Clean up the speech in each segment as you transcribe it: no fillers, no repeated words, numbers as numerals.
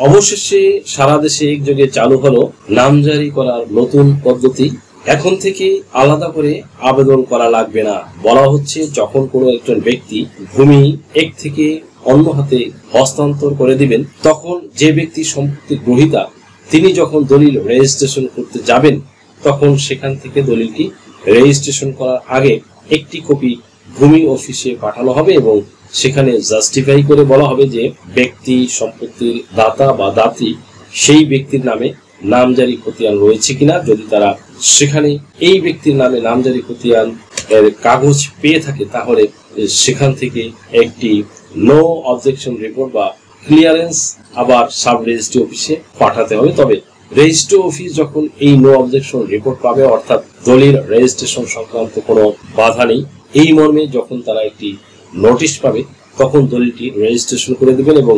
অবশেষে সারা দেশে একযোগে চালু হলো নামজারি করার নতুন পদ্ধতি। এখন থেকে আলাদা করে আবেদন করা লাগবে না। বলা হচ্ছে যখন কোনো একজন ব্যক্তি ভূমি এক থেকে অন্য হাতে হস্তান্তর করে দিবেন, তখন যে ব্যক্তি সম্পত্তির গ্রহীতা তিনি যখন দলিল রেজিস্ট্রেশন করতে যাবেন, তখন সেখান থেকে দলিলটি রেজিস্ট্রেশন করার আগে একটি কপি ভূমি অফিসে পাঠানো হবে এবং সেখানে জাস্টিফাই করে বলা হবে যে ব্যক্তি সম্পত্তির দাতা বা দাত্রী সেই ব্যক্তির নামে নামজারি খতিয়ান রয়েছে কিনা। যদি তারা সেখানে এই ব্যক্তির নামে নামজারি খতিয়ান এর কাগজ পেয়ে থাকে, তাহলে সেখান থেকে একটি নো অবজেকশন রিপোর্ট বা ক্লিয়ারেন্স আবার সাব রেজিস্ট্রি অফিসে পাঠাতে হবে। তবে রেজিস্ট্রি অফিস যখন এই নো অবজেকশন রিপোর্ট পাবে, অর্থাৎ দলিল রেজিস্ট্রেশন সংক্রান্ত কোনো বাধা নেই, এই মর্মে যখন তারা একটি নোটিশ পাবে, তখন দলিলটি রেজিস্ট্রেশন করে দেবেন এবং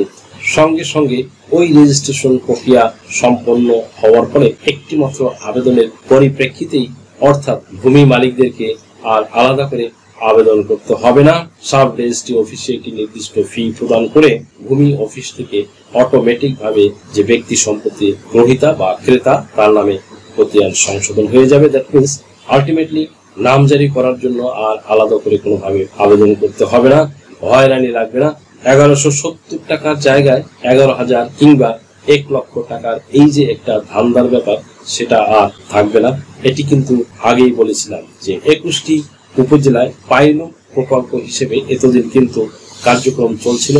সঙ্গে সঙ্গে ওই রেজিস্ট্রেশন প্রক্রিয়া সম্পন্ন হওয়ার পরে একটি মাত্র আবেদনের পরিপ্রেক্ষিতেই, অর্থাৎ ভূমি মালিকদেরকে আর আলাদা করে আবেদন করতে হবে না। সাব রেজিস্ট্রি অফিসে একটি নির্দিষ্ট ফি প্রদান করে ভূমি অফিস থেকে অটোমেটিক ভাবে যে ব্যক্তি সম্পত্তি গ্রহীতা বা ক্রেতা তার নামে খতিয়ান সংশোধন হয়ে যাবে। দ্যাট মিনস আলটিমেটলি নামজারি করার জন্য আর আলাদা করে কোনোভাবে আবেদন করতে হবে না, হয়রানি লাগবে না। 1170 টাকার জায়গায় 11,000 কিংবা 1 লক্ষ টাকার এই যে একটা ধান্দার ব্যাপার, সেটা আর থাকবে না। এটি কিন্তু আগেই বলেছিলাম যে 21টি উপজেলায় পাইলট প্রকল্প হিসেবে এতদিন কিন্তু কার্যক্রম চলছিল।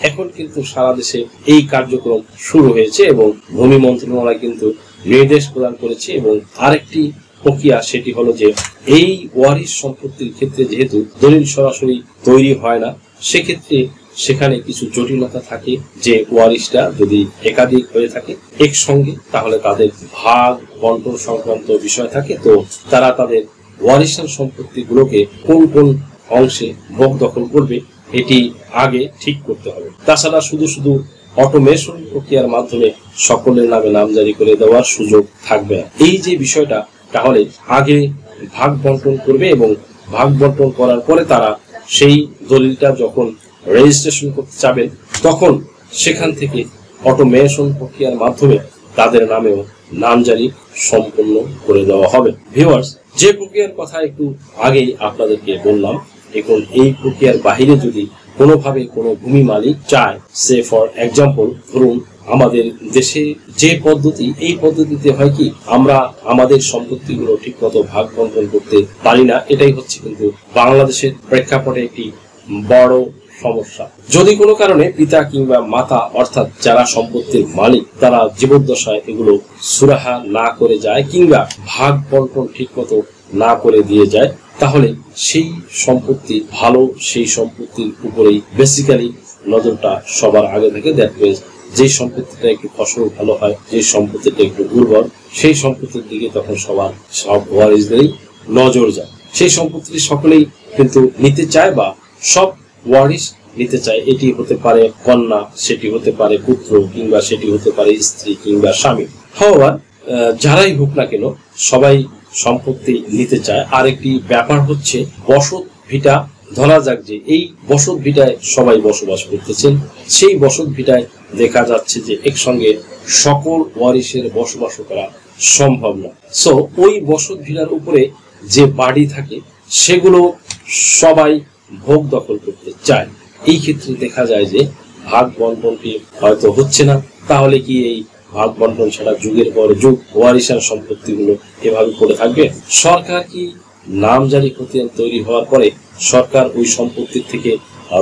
এখন কিন্তু সারা দেশে এই কার্যক্রম শুরু হয়েছে এবং ভূমি মন্ত্রণালয় কিন্তু নির্দেশ প্রদান করেছে। এবং আরেকটি প্রক্রিয়া, সেটি হলো যে এই ওয়ারিশ সম্পত্তির ক্ষেত্রে যেহেতু দলিল সরাসরি তৈরি হয় না, সেক্ষেত্রে সেখানে কিছু জটিলতা থাকে। যে ওয়ারিশটা যদি একাধিক হয়ে থাকে একসঙ্গে, তাহলে তাদের ভাগ বন্টন সংক্রান্ত বিষয় থাকে। তো তারা তাদের ওয়ারিশান সম্পত্তিগুলোকে কোন কোন অংশে ভোগ দখল করবে এটি আগে ঠিক করতে হবে। তাছাড়া শুধু শুধু অটোমেশন প্রক্রিয়ার মাধ্যমে সকলের নামে নামজারি করে দেওয়ার সুযোগ থাকবে না। এই যে বিষয়টা, তাহলে আগে ভাগ বন্টন করবে এবং ভাগ বন্টন করার পরে তারা সেই দলিলটা যখন রেজিস্ট্রেশন করতে যাবেন, তখন সেখান থেকে অটোমেশন প্রক্রিয়ার মাধ্যমে তাদের নামেও নামজারি সম্পন্ন করে দেওয়া হবে। ভিউয়ার্স, যে প্রক্রিয়ার কথা একটু আগেই আপনাদেরকে বললাম, এখন এই প্রক্রিয়ার বাহিরে যদি কোনোভাবে কোনো ভূমি মালিক চায়, সে ফর এক্সাম্পল ধরুন আমাদের দেশে যে পদ্ধতি, এই পদ্ধতিতে হয় কি আমরা আমাদের সম্পত্তিগুলো ঠিক মতো ভাগ বন্টন করতে পারি না। এটাই হচ্ছে কিন্তু বাংলাদেশের প্রেক্ষাপটে একটি বড় সমস্যা। যদি কোনো কারণে পিতা কিংবা মাতা অর্থাৎ যারা সম্পত্তির মালিক তারা জীবদ্দশায় এগুলো সুরাহা না করে যায় কিংবা ভাগ বন্টন ঠিক মতো না করে দিয়ে যায়, তাহলে সেই সম্পত্তি ভালো, সেই সম্পত্তির উপরেই বেসিক্যালি নজরটা সবার আগে থাকে। দ্যাট মিনস যে সম্পত্তিটা একটু ফসল ভালো হয়, যে সম্পত্তিটা একটু উর্বর, সেই সম্পত্তির দিকে তখন সব ওয়ারিশদেরই নজর যায়। সেই সম্পত্তিটি সকলেই কিন্তু নিতে চায় বা সব ওয়ারিশ নিতে চায়। এটি হতে পারে কন্যা, সেটি হতে পারে পুত্র, কিংবা সেটি হতে পারে স্ত্রী কিংবা স্বামী। হাওয়ার যারাই হোক না কেন সবাই সম্পত্তি নিতে চায়। আর একটি ব্যাপার হচ্ছে বসত ভিটা। ধরা যাক যে এই বসত ভিটায় সবাই বসবাস করতেছেন, সেই বসত ভিটায় দেখা যাচ্ছে যে একসঙ্গে সকল ওয়ারিশের বসবাস করা সম্ভব না। সো ওই বসত ভিটার উপরে যে বাড়ি থাকে সেগুলো সবাই ভোগ দখল করতে চায়। এই ক্ষেত্রে দেখা যায় যে ভাগ বন্টনটি হয়তো হচ্ছে না। তাহলে কি এই ভাগ বন্টন ছাড়া যুগের পর যুগ ওয়ারিশান সম্পত্তিগুলো এভাবে পড়ে থাকবে? সরকার কি নামজারি খতিয়ান তৈরি হওয়ার পরে সরকার ওই সম্পত্তির থেকে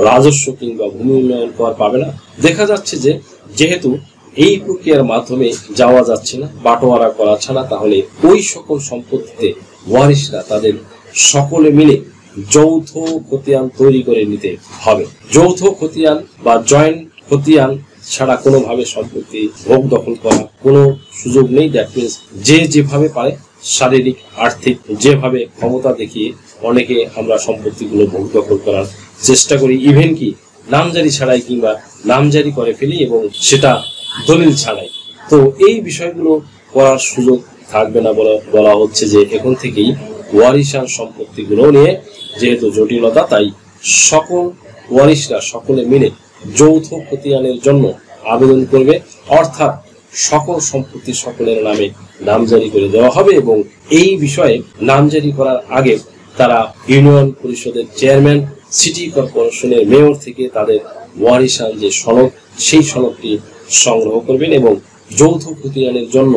রাজস্ব কিংবা ভূমি উন্নয়ন কর পাবে না? দেখা যাচ্ছে যে যেহেতু এই প্রক্রিয়ার মাধ্যমে যাওয়া যাচ্ছে না, বাটোয়ারা করা ছাড়া, তাহলে ওই সকল সম্পত্তিতে ওয়ারিশরা তাদের সকলে মিলে যৌথ খতিয়ান তৈরি করে নিতে হবে। যৌথ খতিয়ান বা জয়েন্ট খতিয়ান ছাড়া কোনোভাবে সম্পত্তি ভোগ দখল করা কোনো সুযোগ নেই। দ্যাট মিনস যে যেভাবে পারে শারীরিক আর্থিক যেভাবে ক্ষমতা দেখিয়ে অনেকে আমরা সম্পত্তিগুলো ভোগ দখল করার চেষ্টা করি, ইভেন কি নামজারি ছাড়াই কিংবা নামজারি করে ফেলি এবং সেটা দলিল ছাড়াই। তো এই বিষয়গুলো করার সুযোগ থাকবে না বলা হচ্ছে যে এখন থেকেই ওয়ারিশান সম্পত্তিগুলো নিয়ে যেহেতু জটিলতা, তাই সকল ওয়ারিশরা সকলে মিলে যৌথ খতিয়ানের জন্য আবেদন করবে, অর্থাৎ সকল সম্পত্তি সকলের নামে নামজারি করে দেওয়া হবে। এবং এই বিষয়ে নামজারি করার আগে তারা ইউনিয়ন পরিষদের চেয়ারম্যান, সিটি কর্পোরেশনের মেয়র থেকে তাদের ওয়ারিশান যে সনদ, সেই সনদটি সংগ্রহ করবেন এবং যৌথ খতিয়ানের জন্য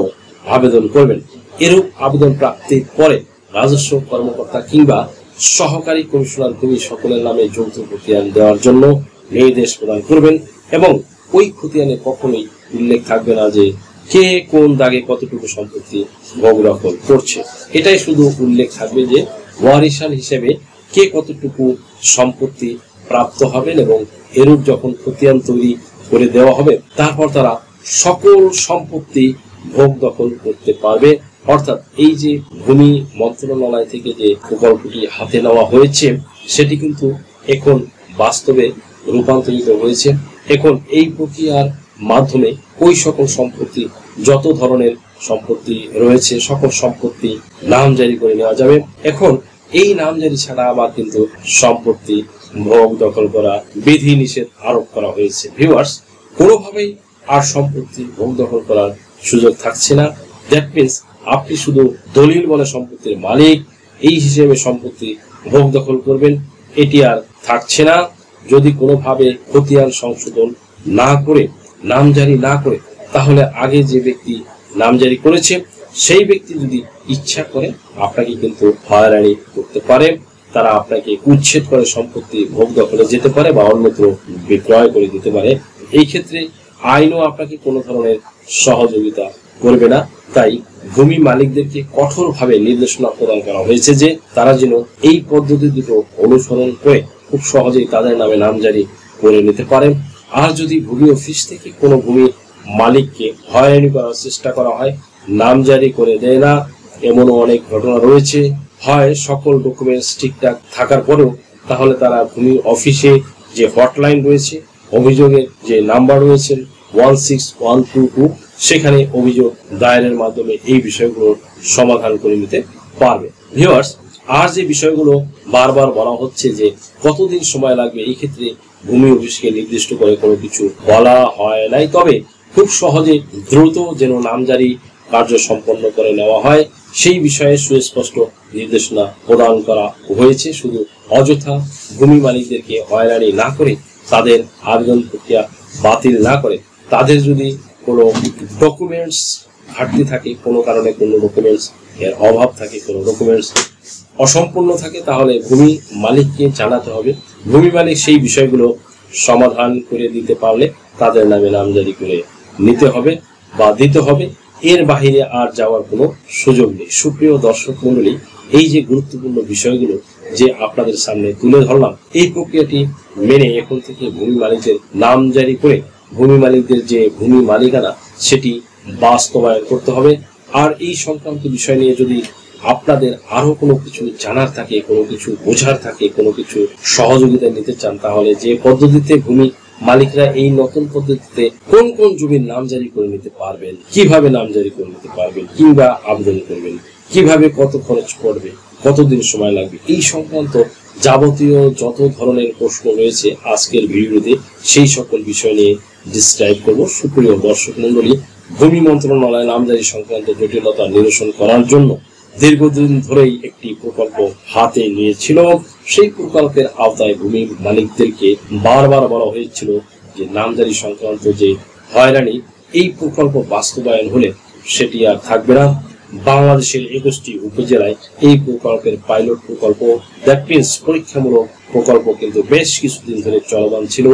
আবেদন করবেন। এরূপ আবেদন প্রাপ্তির পরে রাজস্ব কর্মকর্তা কিংবা সহকারী কমিশনার ভূমি সকলের নামে যৌথ খতিয়ান দেওয়ার জন্য নির্দেশ প্রদান করবেন এবং ওই খতিয়ানে কখনোই উল্লেখ থাকবে না যে কে কোন দাগে কতটুকু সম্পত্তি ভোগ দখল করছে। এটাই শুধু উল্লেখ থাকবে যে ওয়ারিশান হিসেবে কে কতটুকু সম্পত্তি প্রাপ্ত হবেন এবং এরূপ যখন খতিয়ান তৈরি করে দেওয়া হবে তারপর তারা সকল সম্পত্তি ভোগ দখল করতে পারবে। অর্থাৎ এই যে ভূমি মন্ত্রণালয় থেকে যে প্রকল্পটি হাতে নেওয়া হয়েছে সেটি কিন্তু এখন বাস্তবে রূপান্তরিত হয়েছে। এখন এই প্রক্রিয়ার মাধ্যমে ওই সকল সম্পত্তি, যত ধরনের সম্পত্তি রয়েছে সকল সম্পত্তি নামজারি করে নেওয়া যাবে। এখন এই নামজারি ছাড়া আবার কিন্তু সম্পত্তি ভোগ দখল করা বিধি নিষেধ আরোপ করা হয়েছে। ভিউয়ার্স, কোনোভাবেই আর সম্পত্তি ভোগ দখল করার সুযোগ থাকছে না। দ্যাট মিনস আপনি শুধু দলিল বলে সম্পত্তির মালিক এই হিসেবে সম্পত্তি ভোগ দখল করবেন, এটি আর থাকছে না। যদি কোনোভাবে খতিয়ান সংশোধন না করে, নামজারি না করে, তাহলে আগে যে ব্যক্তি নামজারি করেছে সেই ব্যক্তি যদি ইচ্ছা করে আপনাকে কিন্তু হয়রানি করতে পারে। তারা আপনাকে উচ্ছেদ করে সম্পত্তি ভোগ দখলে যেতে পারে বা অন্যত্র বিক্রয় করে দিতে পারে। এই ক্ষেত্রে আইনও আপনাকে কোনো ধরনের সহযোগিতা করবে না। তাই ভূমি মালিকদেরকে কঠোরভাবে নির্দেশনা প্রদান করা হয়েছে যে তারা যেন এই পদ্ধতি দুটো অনুসরণ করে খুব সহজেই তাদের নামে নামজারি করে নিতে পারে। আর যদি ভূমি অফিস থেকে কোনো ভূমি মালিককে হয়রানি করার চেষ্টা করা হয়, নামজারি করে দেয় না, এমনও অনেক ঘটনা রয়েছে। হয় সকল ডকুমেন্টস ঠিকঠাক থাকার পরেও তাহলে তারা ভূমি অফিসে যে হটলাইন রয়েছে, অভিযোগের যে নাম্বার রয়েছে 16122, সেখানে অভিযোগ দায়েরের মাধ্যমে এই বিষয়গুলোর সমাধান করে নিতে পারবে। ভিউয়ার্স, আর যে বিষয়গুলো বারবার বলা হচ্ছে যে কতদিন সময় লাগবে, এই ক্ষেত্রে ভূমি অফিসকে নির্দিষ্ট করে কোনো কিছু বলা হয় নাই। তবে খুব সহজে দ্রুত যেন নামজারি কার্য সম্পন্ন করে নেওয়া হয় সেই বিষয়ে সুস্পষ্ট নির্দেশনা প্রদান করা হয়েছে। শুধু অযথা ভূমি মালিকদেরকে হয়রানি না করে, তাদের আবেদন প্রক্রিয়া বাতিল না করে, তাদের যদি কোনো ডকুমেন্টস ঘাটতি থাকে, কোনো কারণে কোনো ডকুমেন্টস এর অভাব থাকে, কোনো ডকুমেন্টস অসম্পূর্ণ থাকে, তাহলে ভূমি মালিককে জানাতে হবে। ভূমি মালিক সেই বিষয়গুলো সমাধান করে দিতে পারলে তাদের নামে নামজারি করে নিতে হবে বা দিতে হবে। এর বাহিরে আর যাওয়ার কোনো সুযোগ নেই। সুপ্রিয় দর্শক মণ্ডলী, এই যে গুরুত্বপূর্ণ বিষয়গুলো যে আপনাদের সামনে তুলে ধরলাম, এই প্রক্রিয়াটি মেনে এখন থেকে ভূমি মালিকদের নামজারি করে ভূমি মালিকদের যে ভূমি মালিকানা সেটি বাস্তবায়ন করতে হবে। আর এই সংক্রান্ত বিষয় নিয়ে যদি আপনাদের আরো কোনো কিছু জানার থাকে, কোনো কিছু বোঝার থাকে, কোনো কিছু সহযোগিতা নিতে চান, তাহলে যে পদ্ধতিতে ভূমি মালিকরা এই নতুন পদ্ধতিতে কোন কোন জমির নামজারি করে নিতে পারবেন, কিভাবে নামজারি করে নিতে পারবেন কিংবা আবেদন করবেন, কিভাবে কত খরচ পড়বে, কতদিন সময় লাগবে, এই সংক্রান্ত যাবতীয় যত ধরনের প্রশ্ন রয়েছে আজকের ভিডিওতে সেই সকল বিষয় নিয়ে ডিসক্রাইব করব। সুপ্রিয় দর্শক মণ্ডলী, ভূমি মন্ত্রণালয় নামজারি সংক্রান্ত জটিলতা নিরসন করার জন্য দীর্ঘদিন ধরেই একটি প্রকল্প হাতে নিয়েছিল। সেই প্রকল্পের আওতায় ভূমি মালিকদেরকে বারবার বলা হয়েছিল যে নামজারি সংক্রান্ত যে হয়রানি, এই প্রকল্প বাস্তবায়ন হলে সেটি আর থাকবে না। বাংলাদেশের 21টি উপজেলায় এই প্রকল্পের পাইলট প্রকল্প, দ্যাট মিনস পরীক্ষামূলক প্রকল্প কিন্তু বেশ কিছুদিন ধরে চলমান ছিল।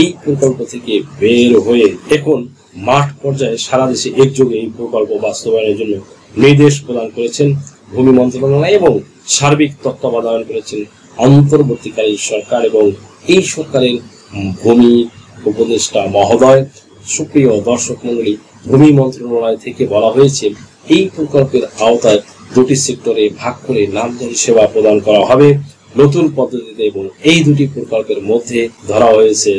এই প্রকল্প থেকে বের হয়ে এখন মাঠ পর্যায়ে সারা দেশে একযোগে এই প্রকল্প বাস্তবায়নের জন্য নির্দেশ প্রদান করেছেন ভূমি মন্ত্রণালয় এবং সার্বিক তত্ত্বাবধান করেছেন অন্তর্বর্তীকালীন সরকার এবং এই সরকারের ভূমি উপদেষ্টা মহোদয়। সুপ্রিয় দর্শক মণ্ডলী, ভূমি মন্ত্রণালয় থেকে বলা হয়েছে এই প্রকল্পের আওতায় দুটি সেক্টরে ভাগ করে নামজারি সেবা প্রদান করা হবে নতুন পদ্ধতিতে এবং এই দুটি প্রকল্পের মধ্যে ধরা হয়েছে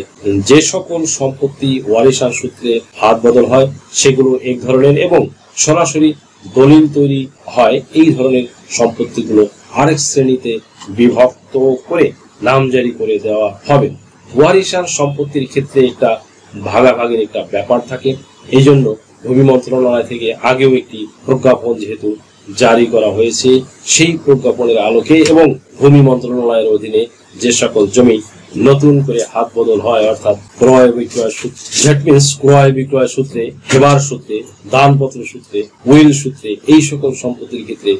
যে সকল সম্পত্তি ওয়ারিশান সূত্রে হাত বদল হয় সেগুলো এক ধরনের এবং সরাসরি দলিল তৈরি হয় এই ধরনের সম্পত্তিগুলো আরেক শ্রেণীতে বিভক্ত করে নামজারি করে দেওয়া হবে। ওয়ারিশান সম্পত্তির ক্ষেত্রে একটা ভাগাভাগির একটা ব্যাপার থাকে। এই জন্য ভূমি মন্ত্রণালয় থেকে আগেও একটি প্রজ্ঞাপন যেহেতু জারি করা হয়েছে, সেই প্রজ্ঞাপনের আলোকে এবং ভূমি মন্ত্রণালয়ের অধীনে যে সকল জমি নতুন করে হাত বদল হয়, অর্থাৎ ক্রয় বিক্রয় সূত্রে, দ্যাট মিনস ক্রয় বিক্রয় সূত্রে, হেবার সূত্রে, দানপত্র সূত্রে, উইল সূত্রে, এই সকল সম্পত্তির ক্ষেত্রে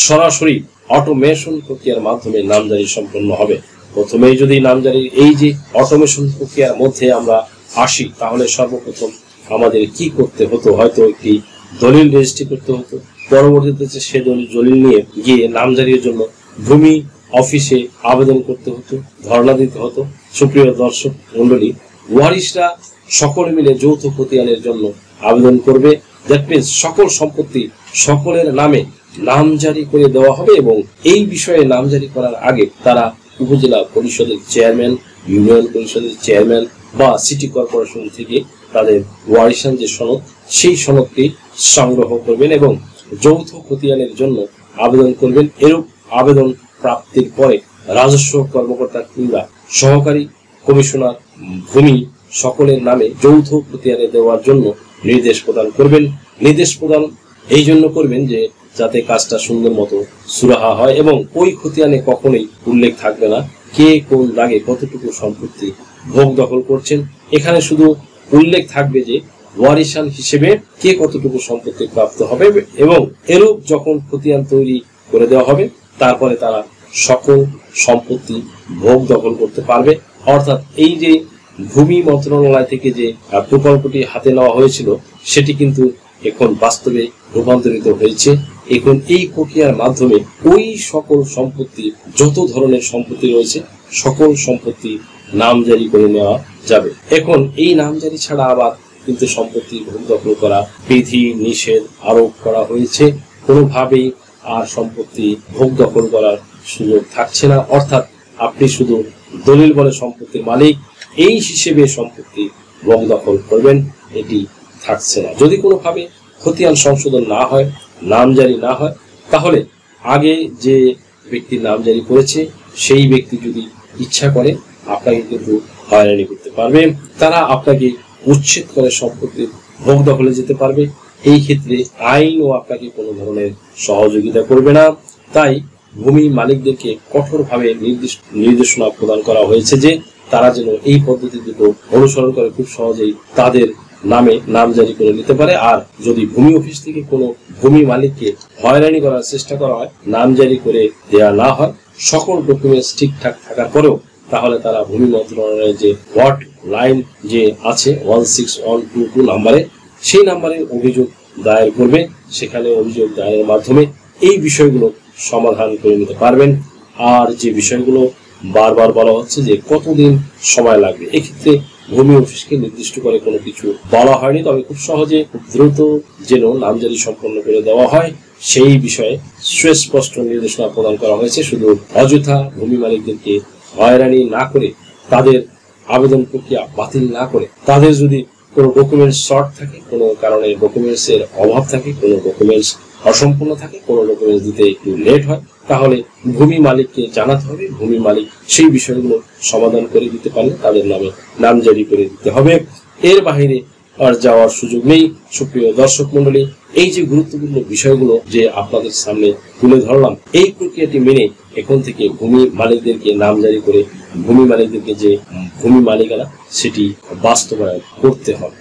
সরাসরি অটোমেশন প্রক্রিয়ার মাধ্যমে নামজারি সম্পন্ন হবে। প্রথমেই যদি নামজারির এই যে অটোমেশন প্রক্রিয়ার মধ্যে আমরা আসি, তাহলে সর্বপ্রথম আমাদের কি করতে হতো, হয়তো একটি দলিল রেজিস্ট্রি করতে হতো। পরবর্তীতে সে দলিল নিয়ে গিয়ে নামজারির জন্য ভূমি অফিসে আবেদন করতে হতো, ধর্ণা দিতে হতো। সুপ্রিয় দর্শক মন্ডলী, ওয়ারিশরা সকলে মিলে যৌথ খতিয়ানের জন্য আবেদন করবে। দ্যাট মিনস সকল সম্পত্তি সকলের নামে নামজারি করে দেওয়া হবে এবং এই বিষয়ে নামজারি করার আগে তারা উপজেলা পরিষদের চেয়ারম্যান, ইউনিয়ন পরিষদের চেয়ারম্যান বা সিটি কর্পোরেশন থেকে তাদের ওয়ারিশান যে সনদ, সেই সনদটি সংগ্রহ করবেন এবং যৌথ খতিয়ানের জন্য আবেদন করবেন। এরূপ আবেদন প্রাপ্তির পরে রাজস্ব কর্মকর্তা কিংবা সহকারী কমিশনার ভূমি সকলের নামে যৌথ খতিয়ানে দেওয়ার জন্য নির্দেশ প্রদান করবেন। নির্দেশ প্রদান এই জন্য করবেন যে যাতে কাজটা সুন্দর মতো সুরাহা হয় এবং ওই খতিয়ানে কখনোই উল্লেখ থাকবে না কে কোন দাগে কতটুকু সম্পত্তি ভোগ দখল করছেন। এখানে শুধু উল্লেখ থাকবে যে ওয়ারিশান হিসেবে কে কতটুকু সম্পত্তি প্রাপ্ত হবে এবং এরূপ যখন খতিয়ান তৈরি করে দেওয়া হবে তারপরে তারা সকল সম্পত্তি ভোগ দখল করতে পারবে। অর্থাৎ এই যে ভূমি মন্ত্রণালয় থেকে যে প্রকল্পটি হাতে নেওয়া হয়েছিল সেটি কিন্তু এখন বাস্তবে রূপান্তরিত হয়েছে। এখন এই প্রক্রিয়ার মাধ্যমে ওই সকল সম্পত্তি, যত ধরনের সম্পত্তি রয়েছে সকল সম্পত্তি নামজারি করে নেওয়া যাবে। এখন এই নামজারি ছাড়া আবার কিন্তু সম্পত্তি ভোগ দখল করা বিধি নিষেধ আরোপ করা হয়েছে। কোনোভাবেই আর সম্পত্তি ভোগ দখল করার সুযোগ থাকছে না। অর্থাৎ আপনি শুধু দলিল বলে সম্পত্তির মালিক এই হিসেবে সম্পত্তি ভোগ দখল করবেন, এটি থাকছে না। যদি কোনোভাবে খতিয়ান সংশোধন না হয়, নামজারি না হয়, তাহলে আগে যে ব্যক্তি নামজারি করেছে সেই ব্যক্তি যদি ইচ্ছা করে আপনাকে কিন্তু হয়রানি করতে পারবে। তারা আপনাকে উচ্ছেদ করে সম্পত্তি ভোগ দখলে যেতে পারবে। এই ক্ষেত্রে আইনও আপনাকে কোনো ধরনের সহযোগিতা করবে না। তাই ভূমি মালিকদেরকে কঠোরভাবে নির্দেশনা প্রদান করা হয়েছে যে তারা যেন এই পদ্ধতি দুটো অনুসরণ করে খুব সহজেই তাদের নামে নামজারি করে নিতে পারে। আর যদি ভূমি অফিস থেকে কোনো ভূমি মালিককে হয়রানি করার চেষ্টা করা হয়, নামজারি করে দেওয়া না হয়, সকল ডকুমেন্টস ঠিকঠাক থাকার পরেও, তাহলে তারা ভূমি মন্ত্রণালয়ের যে ওয়ার্ড লাইন যে আছে 16122 নাম্বারে, সেই নাম্বারে অভিযোগ দায়ের করবে। সেখানে অভিযোগ দায়েরের মাধ্যমে এই বিষয়গুলো সমাধান করে নিতে পারবেন। আর যে বিষয়গুলো বারবার বলা হচ্ছে যে কতদিন সময় লাগবে, এক্ষেত্রে ভূমি অফিসকে নির্দিষ্ট করে কোনো কিছু বলা হয়নি, তবে খুব সহজে খুব দ্রুত যেন নামজারি সম্পন্ন করে দেওয়া হয় সেই বিষয়ে সুস্পষ্ট নির্দেশনা প্রদান করা হয়েছে। শুধু অযথা ভূমি মালিকদেরকে হয়রানি না করে, তাদের আবেদন প্রক্রিয়া বাতিল না করে, তাদের যদি কোনো ডকুমেন্টস শর্ট থাকে, কোনো কারণে ডকুমেন্টস এর অভাব থাকে, কোনো ডকুমেন্টস অসম্পূর্ণ থাকে, কোনো ডকুমেন্টস দিতে একটু লেট হয়, তাহলে ভূমি মালিককে জানাতে হবে। ভূমি মালিক সেই বিষয়গুলো সমাধান করে দিতে পারলে তাদের নামে নামজারি করে দিতে হবে। এর বাইরে আর যাওয়ার সুযোগ নেই। সুপ্রিয় দর্শক মন্ডলী, এই যে গুরুত্বপূর্ণ বিষয়গুলো যে আপনাদের সামনে তুলে ধরলাম, এই প্রক্রিয়াটি মেনে এখন থেকে ভূমি মালিকদেরকে নামজারি করে ভূমি মালিকদেরকে যে ভূমি মালিকানা সেটি বাস্তবায়ন করতে হবে।